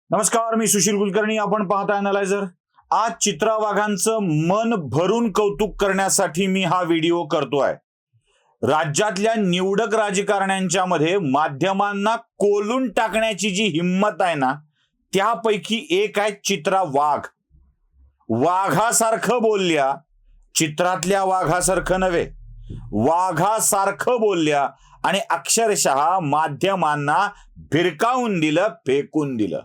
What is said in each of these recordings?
नमस्कार, मी सुशील कुलकर्णी. आपण पाहता अॅनालायझर. आज चित्रा वाघांचं मन भरून कौतुक करण्यासाठी मी हा व्हिडिओ करतोय. राज्यातल्या निवडक राजकारण्यांच्या मध्ये माध्यमांना कोलून टाकण्याची जी हिंमत आहे ना, त्यापैकी एक आहे चित्रा वाघ. वाघासारखं बोलल्या, चित्रातल्या वाघासारखं नव्हे, वाघासारखं बोलल्या आणि अक्षरशः माध्यमांना भिरकावून दिलं, फेकून दिलं.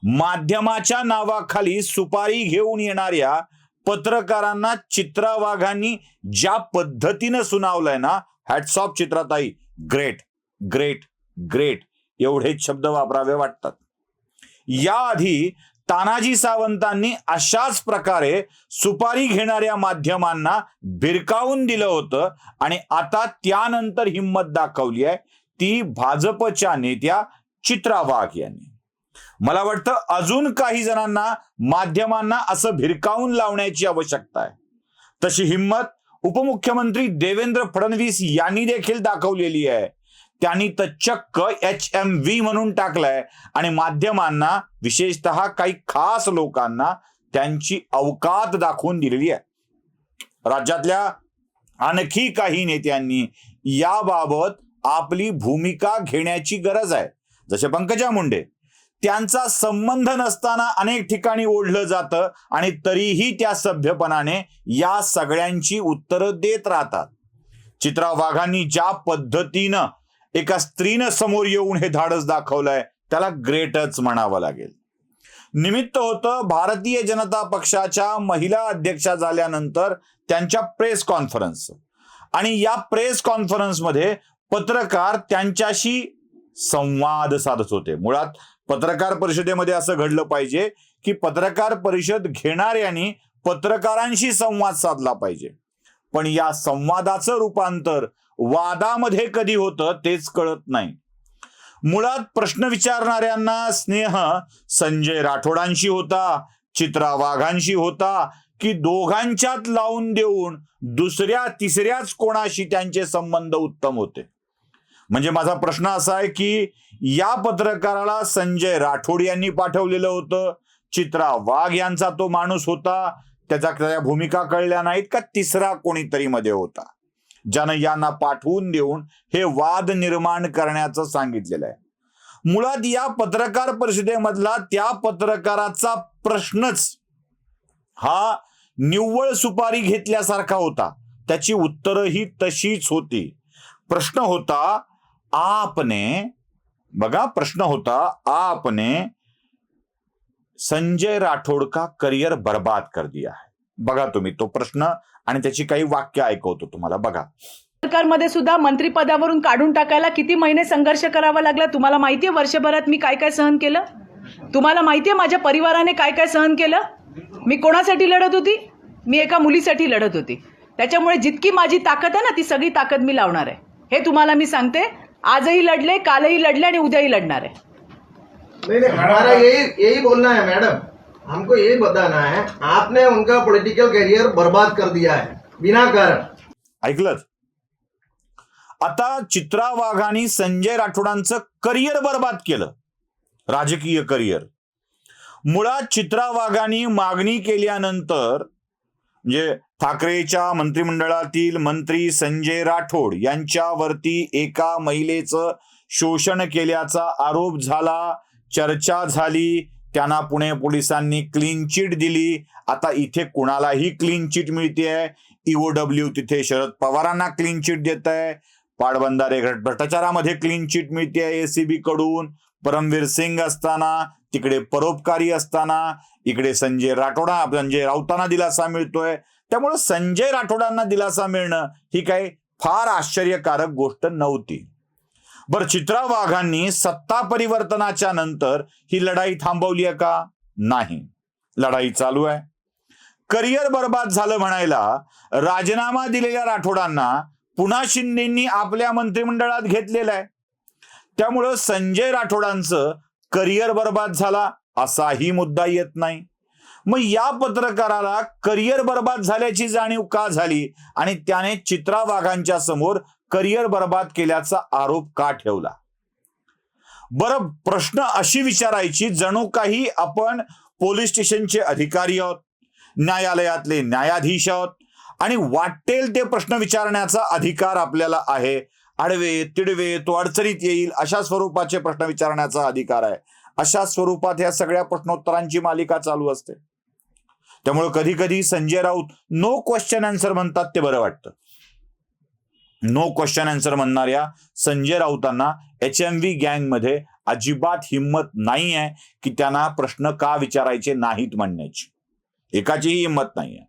माध्यमाच्या नावाखाली सुपारी घेऊन येणाऱ्या पत्रकारांना चित्रा वाघांनी ज्या पद्धतीनं सुनावलंय ना, हॅट्स ऑफ चित्राताई. ग्रेट ग्रेट ग्रेट एवढेच शब्द वापरावे वाटतात. याआधी तानाजी सावंतांनी अशाच प्रकारे सुपारी घेणाऱ्या माध्यमांना भिरकावून दिलं होतं आणि आता त्यानंतर हिंमत दाखवली आहे ती भाजपच्या नेत्या चित्रा वाघ यांनी. मला वाटतं अजून काही जणांना माध्यमांना असं भिरकावून लावण्याची आवश्यकता आहे. तशी हिंमत उपमुख्यमंत्री देवेंद्र फडणवीस यांनी देखील दाखवलेली आहे. त्यांनी तर चक्क HMV म्हणून टाकलंय आणि माध्यमांना, विशेषतः काही खास लोकांना त्यांची अवकात दाखवून दिलेली आहे. राज्यातल्या आणखी काही नेत्यांनी याबाबत आपली भूमिका घेण्याची गरज आहे. जसे पंकजा मुंडे, त्यांचा संबंध नसताना अनेक ठिकाणी ओढलं जातं आणि तरीही त्या सभ्यपणाने या सगळ्यांची उत्तरं देत राहतात. चित्रा वाघांनी ज्या पद्धतीनं एका स्त्रीनं समोर येऊन हे धाडस दाखवलंय त्याला ग्रेटच म्हणावं लागेल. निमित्त होतं भारतीय जनता पक्षाच्या महिला अध्यक्षा झाल्यानंतर त्यांच्या प्रेस कॉन्फरन्स, आणि या प्रेस कॉन्फरन्समध्ये पत्रकार त्यांच्याशी संवाद साधत होते. मुळात पत्रकार परिषदेमध्ये असं घडलं पाहिजे की पत्रकार परिषद घेणाऱ्यांनी पत्रकारांशी संवाद साधला पाहिजे, पण या संवादाचं रूपांतर वादामध्ये कधी होतं तेच कळत नाही. मुळात प्रश्न विचारणाऱ्यांना स्नेह संजय राठोडांशी होता, चित्रा वाघांशी होता, की दोघांच्यात लावून देऊन दुसऱ्या तिसऱ्याच कोणाशी त्यांचे संबंध उत्तम होते. म्हणजे माझा प्रश्न असा आहे की या पत्रकाराला संजय राठोड यांनी पाठवलेलं होतं, चित्रा वाघ यांचा तो माणूस होता, त्याच्या भूमिका कळल्या नाहीत का तिसरा कोणीतरी मध्ये होता ज्यानं यांना पाठवून देऊन हे वाद निर्माण करण्याचं सांगितलेलं आहे. मुळात या पत्रकार परिषदेमधला त्या पत्रकाराचा प्रश्नच हा निव्वळ सुपारी घेतल्यासारखा होता. त्याची उत्तरही तशीच होती. प्रश्न होता आपने, बघा प्रश्न होता, आपने संजय राठोड का करियर बर्बाद कर दिया है. बघा तुम्ही तो प्रश्न आणि त्याची काही वाक्य ऐकवतो तुम्हाला. बघा. सरकारमध्ये सुद्धा मंत्रिपदावरून काढून टाकायला किती महिने संघर्ष करावा लागला तुम्हाला माहितीये. वर्षभरात मी काय काय सहन केलं तुम्हाला माहितीये. माझ्या परिवाराने काय काय सहन केलं. मी कोणासाठी लढत होती? मी एका मुलीसाठी लढत होती. त्याच्यामुळे जितकी माझी ताकद आहे ना, ती सगळी ताकद मी लावणार आहे. हे तुम्हाला मी सांगते. आजही लढले, कालही लढले आणि उद्याही लढणार आहे. नहीं हमारा यही बोलना है मैडम, हमको यही बताना है आपने उनका पॉलिटिकल करियर बर्बाद कर दिया है बिना कारण. ऐकलं? आता चित्रा वाघांनी संजय राठोडांचं करियर बर्बाद केलं, राजकीय करियर. मुळात चित्रा वाघांनी मागणी केल्यानंतर म्हणजे ठाकरेच्या मंत्रिमंडळातील मंत्री संजय राठोड यांच्यावरती एका महिलेचं शोषण केल्याचा आरोप झाला, चर्चा झाली, त्यांना पुणे पोलिसांनी क्लीन चिट दिली. आता इथे कुणालाही क्लीन चिट मिळतेय. EOW तिथे शरद पवारांना क्लीन चिट देत आहे, पाटबंधारे भ्रष्टाचारामध्ये क्लीन चिट मिळते ACB कडून. परमवीर सिंग असताना तिकडे परोपकारी असताना इकडे संजय राऊतांना दिलासा मिळतोय. त्यामुळे संजय राठोडांना दिलासा मिळणं ही काही फार आश्चर्यकारक गोष्ट नव्हती. बरं, चित्रा वाघांनी सत्ता परिवर्तनाच्या नंतर ही लढाई थांबवली आहे का? नाही, लढाई चालू आहे. करियर बर्बाद झालं म्हणायला राजीनामा दिलेल्या राठोडांना पुन्हा शिंदेंनी आपल्या मंत्रिमंडळात घेतलेलं आहे. त्यामुळं संजय राठोडांचं करियर बर्बाद झाला असाही मुद्दा येत नाही. मग या पत्रकाराला करियर बर्बाद झाल्याची जाणीव का झाली आणि त्याने चित्रा वाघांच्या समोर करियर बर्बाद केल्याचा आरोप का ठेवला? बरं, प्रश्न अशी विचारायची जणू काही आपण पोलीस स्टेशनचे अधिकारी आहोत, न्यायालयातले न्यायाधीश आहोत आणि वाटेल ते प्रश्न विचारण्याचा अधिकार आपल्याला आहे. आडवे तिडवे तो अडचणीत येईल अशा स्वरूपाचे प्रश्न विचारण्याचा अधिकार आहे. अशा स्वरूपात ह्या सगळ्या प्रश्नोत्तरांची मालिका चालू असते. त्यामुळे कधी कधी Sanjay Raut no question answer म्हणतात ते बरं वाटतं. नो क्वेश्चन आन्सर म्हणणाऱ्या संजय राऊतांना HMV गँगमध्ये अजिबात हिंमत नाही आहे की त्यांना प्रश्न का विचारायचे नाहीत म्हणण्याची. एकाचीही हिंमत नाही आहे.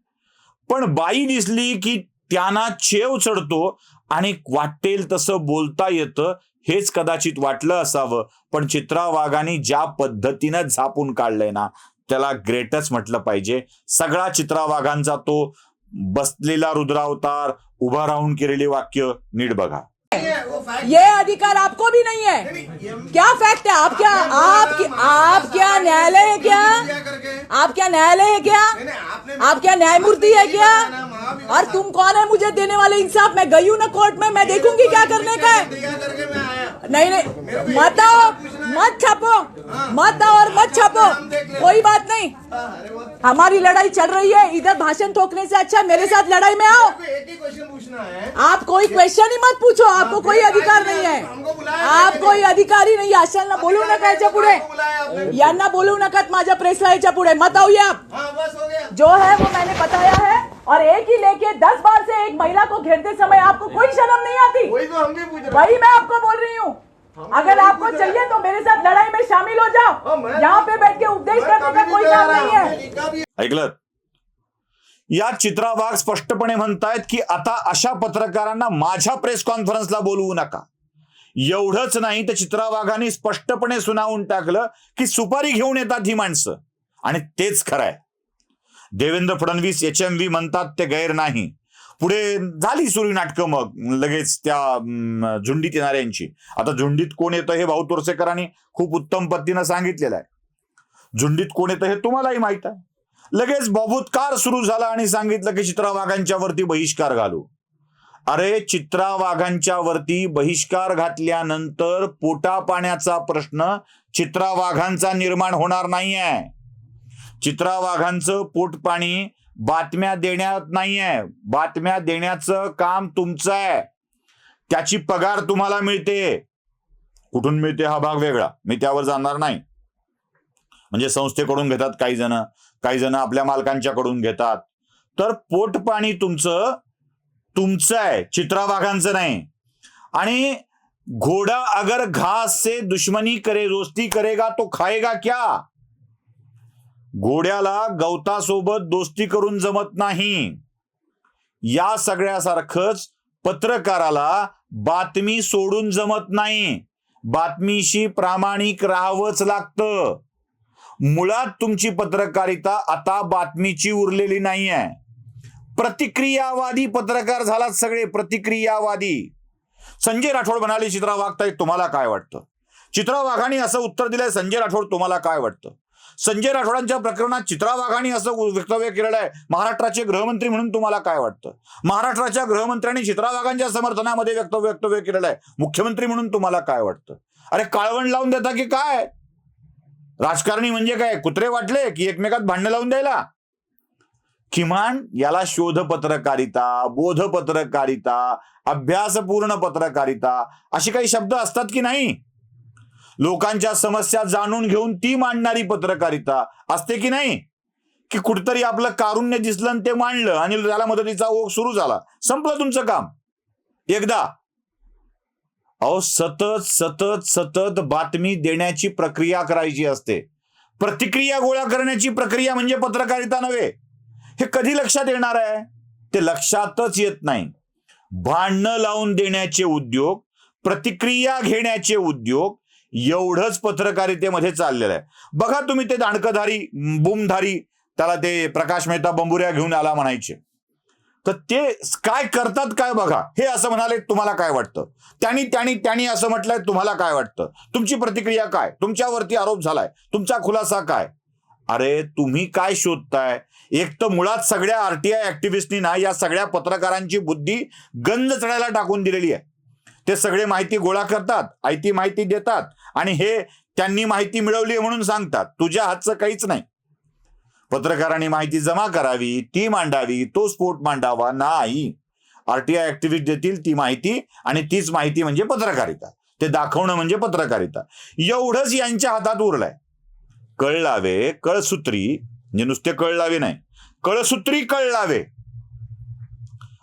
पण बाई दिसली की त्यांना चेव चढतो आणि वाटेल तसं बोलता येतं. हेच कदाचित वाटलं असावं, पण चित्रा वाघांनी ज्या पद्धतीनं झापून काढलंय ना त्याला ग्रेटच म्हटलं पाहिजे. सगळा चित्रा वाघांचा तो बसलेला रुद्रावतार, उभा राहून केलेली वाक्य नीट बघा. ये अधिकार आपको भी नहीं है. क्या फैक्ट है? आप क्या न्यायालय है क्या? आप क्या न्यायालय है क्या? आप क्या न्यायमूर्ति है क्या? और तुम कौन है मुझे देने वाले इंसाफ? मैं गई हूं ना कोर्ट में, मैं देखूंगी क्या करने का है. नहीं, मत आओ, मत छापो, मत आओ और मत छापो, कोई बात नहीं. हमारी लड़ाई चल रही है, इधर भाषण ठोकने से अच्छा मेरे साथ लड़ाई में आओ. एक ही क्वेश्चन पूछना है. आप कोई क्वेश्चन ही मत पूछो. आपको कोई अधिकार नहीं है. आप कोई अधिकारी नाही. अशांना बोलू नका याच्या पुढे. यांना बोलू नका माझ्या प्रेसला याच्या पुढे. मत आऊये आप. बस हो गया. जो है वो मैंने बताया है. और एक ही लेके 10 बार से एक महिला को घेरते समय आपको कोई शर्म नहीं आती. वही तो हम भी पूछ रहे हैं. वही मैं आपको बोल रही हूँ. अगर आपको चाहिए तो मेरे साथ लड़ाई में शामिल हो जाओ. यहाँ पे बैठ के उपदेश करने का कोई काम नहीं है. ऐकलं? या चित्रा वाघ स्पष्टपणे म्हणतायत की आता अशा पत्रकारांना माझ्या प्रेस कॉन्फरन्सला बोलवू नका. एवढंच नाही तर चित्रा वाघांनी स्पष्टपणे सुनावून टाकलं की सुपारी घेऊन येतात ही माणसं. आणि तेच खरं आहे. देवेंद्र फडणवीस HMV म्हणतात ते गैर नाही. पुढे झाली सुरू नाटकं मग लगेच त्या झुंडीत येणाऱ्यांची. आता झुंडीत कोण येतं हे भाऊ तोरसेकरांनी खूप उत्तम पद्धतीनं सांगितलेलं आहे. झुंडीत कोण येतं हे तुम्हालाही माहित आहे. लगेच बबूतकार सुरू झाला आणि सांगितलं की चित्रा वाघांच्या वरती बहिष्कार घालू. अरे, चित्रा वाघांच्या वरती बहिष्कार घातल्यानंतर पोटा पाण्याचा प्रश्न चित्रा वाघांचा निर्माण होणार नाहीये. चित्रा वाघांचं पोट पाणी बातम्या देण्यात नाहीये. बातम्या देण्याचं काम तुमचं आहे. त्याची पगार तुम्हाला मिळते. कुठून मिळते हा भाग वेगळा, मी त्यावर जाणार नाही. म्हणजे संस्थेकडून घेतात काही जण आपल्या मालकांच्याकडून घेतात. तर पोट पाणी तुमचं आहे, चित्रा वाघांचं नाही. आणि घोडा अगर घास से दुश्मनी करे, दोस्ती करेगा तो खाएगा क्या? घोड्याला गवतासोबत दोस्ती करून जमत नाही. या सगळ्यासारखंच पत्रकाराला बातमी सोडून जमत नाही. बातमीशी प्रामाणिक राहावंच लागतं. मुळात तुमची पत्रकारिता आता बातमीची उरलेली नाहीये. प्रतिक्रियावादी पत्रकार झालात सगळे, प्रतिक्रियावादी. संजय राठोड म्हणाले चित्रा वाघताई तुम्हाला काय वाटतं? चित्रा वाघांनी असं उत्तर दिलंय. संजय राठोड तुम्हाला काय वाटतं? संजय राठोडांच्या प्रकरणात चित्रा वाघांनी असं वक्तव्य केलेलं आहे. महाराष्ट्राचे गृहमंत्री म्हणून तुम्हाला काय वाटतं? महाराष्ट्राच्या गृहमंत्र्यांनी चित्रा वाघांच्या समर्थनामध्ये वक्तव्य केलेलं आहे. मुख्यमंत्री म्हणून तुम्हाला काय वाटतं? अरे, काळवण लावून देता की काय? राजकारणी म्हणजे काय कुत्रे वाटले की एकमेकात भांडणं लावून द्यायला? किमान याला शोध पत्रकारिता, बोध पत्रकारिता, अभ्यासपूर्ण पत्रकारिता असे काही शब्द असतात की नाही? लोकांच्या समस्या जाणून घेऊन ती मांडणारी पत्रकारिता असते की नाही? की कुठतरी आपलं कारुण्य दिसलं आणि ते मांडलं आणि त्याला मदतीचा ओघ सुरू झाला, संपलं तुमचं काम एकदा. अहो, सतत सतत सतत बातमी देण्याची प्रक्रिया करायची असते. प्रतिक्रिया गोळा करण्याची प्रक्रिया म्हणजे पत्रकारिता नव्हे. हे कधी लक्षात येणार आहे? ते लक्षातच येत नाही. भांडणं लावून देण्याचे उद्योग, प्रतिक्रिया घेण्याचे उद्योग, एवढंच पत्रकारितेमध्ये चाललेलं आहे. बघा तुम्ही ते दांडकधारी, बुमधारी, त्याला ते प्रकाश मेहता बंबुऱ्या घेऊन आला म्हणायचे, तर ते काय करतात काय बघा. हे असं म्हणाले, तुम्हाला काय वाटतं? त्यांनी असं म्हटलंय, तुम्हाला काय वाटतं? तुमची प्रतिक्रिया काय? तुमच्यावरती आरोप झालाय, तुमचा खुलासा काय? अरे, तुम्ही काय शोधताय? एक तर मुळात सगळ्या RTI ऍक्टिव्हिस्टनी ना या सगळ्या पत्रकारांची बुद्धी गंज चढायला टाकून दिलेली आहे. ते सगळे माहिती गोळा करतात, आयती माहिती देतात आणि हे त्यांनी माहिती मिळवली म्हणून सांगतात. तुझ्या हातचं काहीच नाही. पत्रकारांनी माहिती जमा करावी, ती मांडावी, तो स्फोट मांडावा नाही. आरटीआय ऍक्टिव्हिस्ट देतील ती माहिती आणि तीच माहिती म्हणजे पत्रकारिता. ते दाखवणं म्हणजे पत्रकारिता. एवढंच यांच्या हातात उरलंय. कळलावे, कळसूत्री, म्हणजे नुसते कळलावे नाही, कळसूत्री कळलावे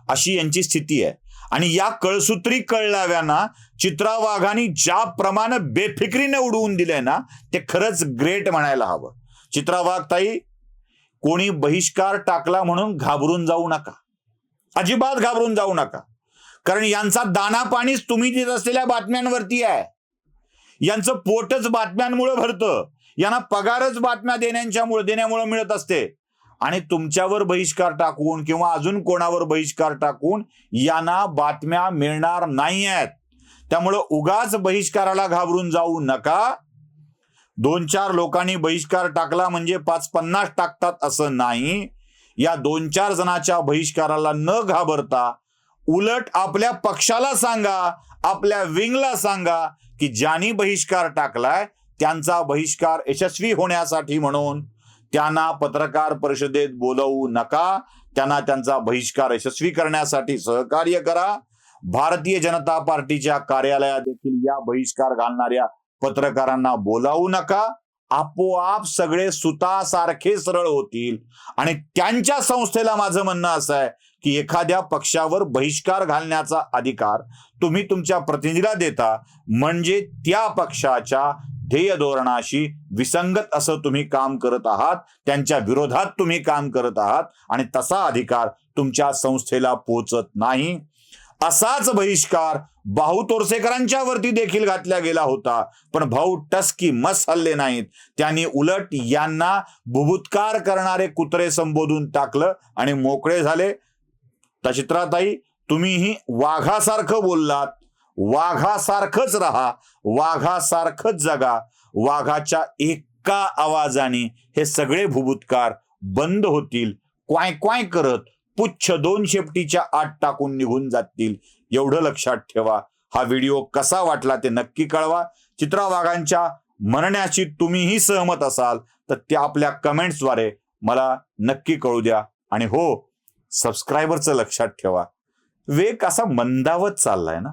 अशी यांची स्थिती आहे. आणि या कळसूत्री कळलाव्यांना चित्रा वाघांनी ज्याप्रमाणे बेफिक्रीने उडवून दिलंय ना, ते खरंच ग्रेट म्हणायला हवं. चित्रा वाघ ताई, कोणी बहिष्कार टाकला म्हणून घाबरून जाऊ नका, अजिबात घाबरून जाऊ नका. कारण यांचा दाना पाणीच तुम्ही देत असलेल्या बातम्यांवरती आहे. यांचं पोटच बातम्यांमुळे भरतं, यांना पगारच बातम्या देण्यामुळे मिळत असते. आणि तुमच्यावर बहिष्कार टाकून किंवा अजून कोणावर बहिष्कार टाकून यांना बातम्या मिळणार नाही आहेत. त्यामुळं उगाच बहिष्काराला घाबरून जाऊ नका. 2-4 लोकांनी बहिष्कार टाकला म्हणजे 5-50 टाकतात असं नाही. या 2-4 जणांच्या बहिष्काराला न घाबरता उलट आपल्या पक्षाला सांगा, आपल्या विंगला सांगा की ज्यांनी बहिष्कार टाकलाय त्यांचा बहिष्कार यशस्वी होण्यासाठी म्हणून त्यांना पत्रकार परिषदेत बोलवू नका. त्यांना त्यांचा बहिष्कार यशस्वी करण्यासाठी सहकार्य करा. भारतीय जनता पार्टीच्या कार्यालयात देखील या बहिष्कार घालणाऱ्या पत्रकारांना बोलावू नका. आपोआप सगळे सुतासारखे सरळ होतील. आणि त्यांच्या संस्थेला माझं म्हणणं असं आहे की एखाद्या पक्षावर बहिष्कार घालण्याचा अधिकार तुम्ही तुमच्या प्रतिनिधीला देता म्हणजे त्या पक्षाच्या ध्येय धोरणाशी विसंगत असं तुम्ही काम करत आहात, त्यांच्या विरोधात तुम्ही काम करत आहात आणि तसा अधिकार तुमच्या संस्थेला पोचत नाही. असाच बहिष्कार भाऊ तोरसेकरांच्या वरती देखील घातला गेला होता, पण भाऊ टसकी मस हल्ले नाहीत. त्यांनी उलट यांना बुभुत्कार करणारे कुत्रे संबोधून टाकलं आणि मोकळे झाले. चित्राताई, तुम्हीही वाघासारखं बोललात, वाघासारखंच राहा, वाघासारखंच जगा. वाघाच्या एका आवाजाने हे सगळे भुभुत्कार बंद होतील. क्वाय क्वाय करत पुच्छ 2 शेपटीच्या आत टाकून निघून जातील. एवढं लक्षात ठेवा. हा व्हिडिओ कसा वाटला ते नक्की कळवा. चित्रा वाघांच्या म्हणण्याशी तुम्हीही सहमत असाल तर ते आपल्या कमेंट्सद्वारे मला नक्की कळू द्या. आणि हो, सबस्क्रायबरचं लक्षात ठेवा. वेग असा मंदावत चाललाय ना,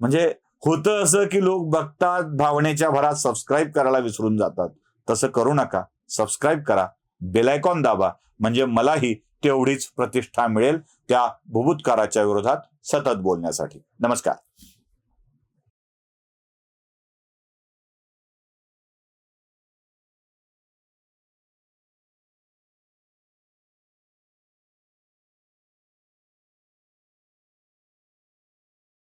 म्हणजे होतं असं की लोक बघतात, भावनेच्या भरात सबस्क्राईब करायला विसरून जातात. तसं करू नका. सबस्क्राईब करा, बेल आयकॉन दाबा, म्हणजे मलाही तेवढीच प्रतिष्ठा मिळेल त्या भुभुत्काराच्या विरोधात सतत बोलण्यासाठी. नमस्कार.